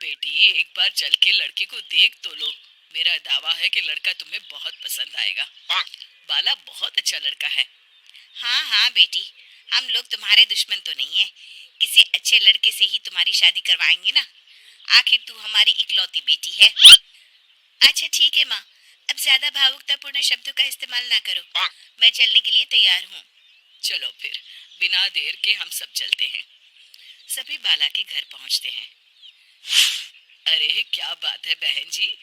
बेटी, एक बार चल के लड़के को देख तो लो। मेरा दावा है कि लड़का तुम्हें बहुत पसंद आएगा। बाला बहुत अच्छा लड़का है। हाँ हाँ बेटी, हम लोग तुम्हारे दुश्मन तो नहीं है। किसी अच्छे लड़के से ही तुम्हारी शादी करवाएंगे ना। आखिर तू हमारी इकलौती बेटी है। अच्छा ठीक है माँ, अब ज्यादा भावुकतापूर्ण शब्दों का इस्तेमाल ना करो। मैं चलने के लिए तैयार हूँ। चलो फिर, बिना देर के हम सब चलते हैं। सभी बाला के घर पहुंचते हैं। अरे क्या बात है बहन जी,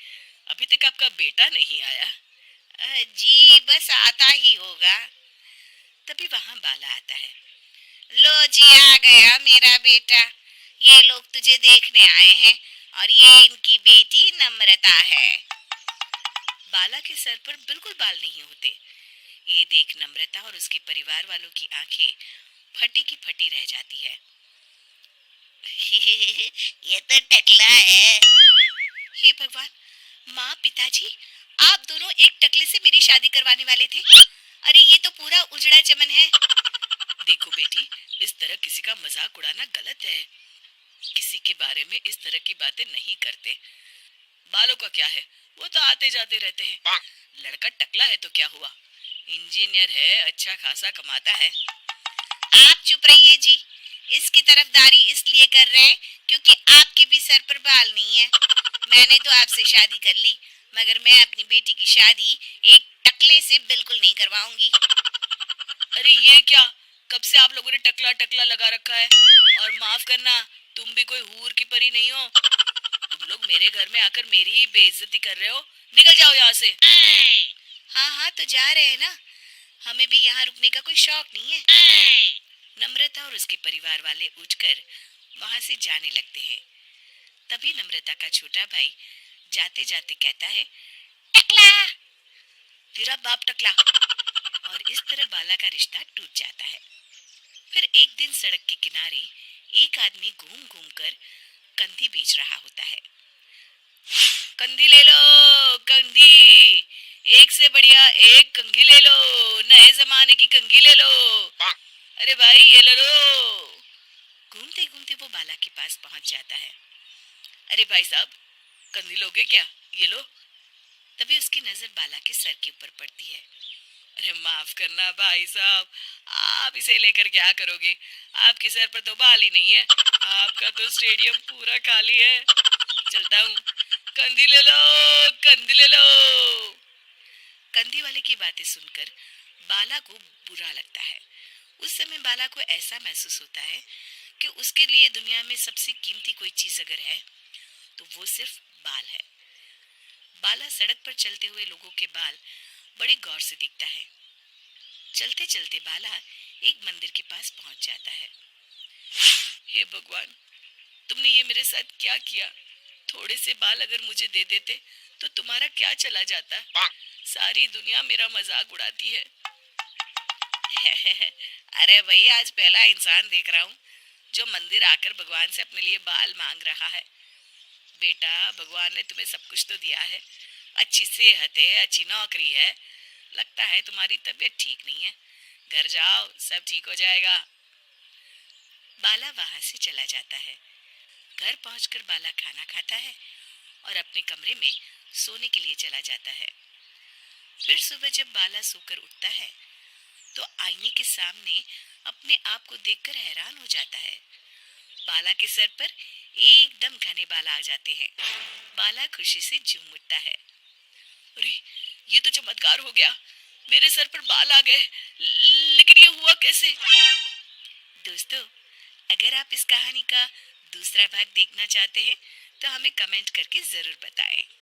अभी तक आपका बेटा नहीं आया। जी बस आता ही होगा। तभी वहां बाला आता है। लो जी, आ गया मेरा बेटा। ये लोग तुझे देखने आए हैं और ये इनकी बेटी नम्रता है। बाला के सर पर बिल्कुल बाल नहीं होते। ये देख नम्रता और उसके परिवार वालों की आंखें फटी की फटी रह जाती है। ये तो टकला है। हे भगवान, माँ पिताजी, आप दोनों एक टकले से मेरी शादी करवाने वाले थे। अरे ये तो पूरा उजड़ा चमन है। देखो बेटी, इस तरह किसी का मजाक उड़ाना गलत है। किसी के बारे में इस तरह की बातें नहीं करते। बालों का क्या है, वो तो आते जाते रहते हैं। लड़का टकला है तो क्या हुआ, इंजीनियर है, अच्छा खासा कमाता है। आप चुप रहिए जी। इसकी तरफदारी इसलिए कर रहे हैं क्योंकि आपके भी सर पर बाल नहीं है। मैंने तो आपसे शादी कर ली, मगर मैं अपनी बेटी की शादी एक टकले से बिल्कुल नहीं करवाऊंगी। अरे ये क्या, कब से आप लोगों ने टकला टकला लगा रखा है। और माफ करना, तुम भी कोई हूर की परी नहीं हो। तुम लोग मेरे घर में आकर मेरी ही बेइज्जती कर रहे हो। निकल जाओ यहाँ से। हाँ हाँ तो जा रहे हैं ना, हमें भी यहाँ रुकने का कोई शौक नहीं है। नम्रता और उसके परिवार वाले उठकर वहां से जाने लगते हैं। तभी नम्रता का छोटा भाई जाते जाते कहता है, टकला। तेरा बाप टकला। और इस तरह बाला का रिश्ता टूट जाता है। फिर एक दिन सड़क के किनारे एक आदमी घूम घूम कर कंधी बेच रहा होता है। कंधी ले लो, कंधी, एक से बढ़िया एक कंघी ले लो, नए जमाने की कंघी ले लो। अरे भाई ये ले लो। घूमते घूमते वो बाला के पास पहुंच जाता है। अरे भाई साहब, कंधी लोगे क्या, ये लो। तभी उसकी नजर बाला के सर के ऊपर पड़ती है। अरे माफ करना भाई साहब, आप इसे लेकर क्या करोगे, आपके सर पर तो बाल ही नहीं है। आपका तो स्टेडियम पूरा खाली है। चलता हूँ, कंधी ले लो, कंधी ले लो। कंधी वाले की बातें सुनकर बाला को बुरा लगता है। उस समय बाला को ऐसा महसूस होता है कि उसके लिए दुनिया में सबसे कीमती कोई चीज अगर है तो वो सिर्फ बाल है। बाला सड़क पर चलते हुए लोगों के बाल बड़े गौर से देखता है। चलते चलते बाला एक मंदिर के पास पहुंच जाता है। हे भगवान, तुमने ये मेरे साथ क्या किया। थोड़े से बाल अगर मुझे दे देते तो तुम्हारा क्या चला जाता। सारी दुनिया मेरा मजाक उड़ाती है। अरे भाई, आज पहला इंसान देख रहा हूँ जो मंदिर आकर भगवान से अपने लिए बाल मांग रहा है। बेटा, भगवान ने तुम्हें सब कुछ तो दिया है, अच्छी सेहत है, अच्छी नौकरी है। लगता है तुम्हारी तबीयत ठीक नहीं है। घर जाओ, सब ठीक हो जाएगा। बाला वहां से चला जाता है। घर पहुंचकर बाला खाना खाता है और अपने कमरे में सोने के लिए चला जाता है। फिर सुबह जब बाला सोकर उठता है तो आईने के सामने अपने आप को देखकर हैरान हो जाता है। बाला के सर पर एकदम घने बाल आ जाते हैं। बाला खुशी से झूम उठता है। अरे ये तो चमत्कार हो गया, मेरे सर पर बाल आ गए। लेकिन ये हुआ कैसे। दोस्तों, अगर आप इस कहानी का दूसरा भाग देखना चाहते हैं तो हमें कमेंट करके जरूर बताएं।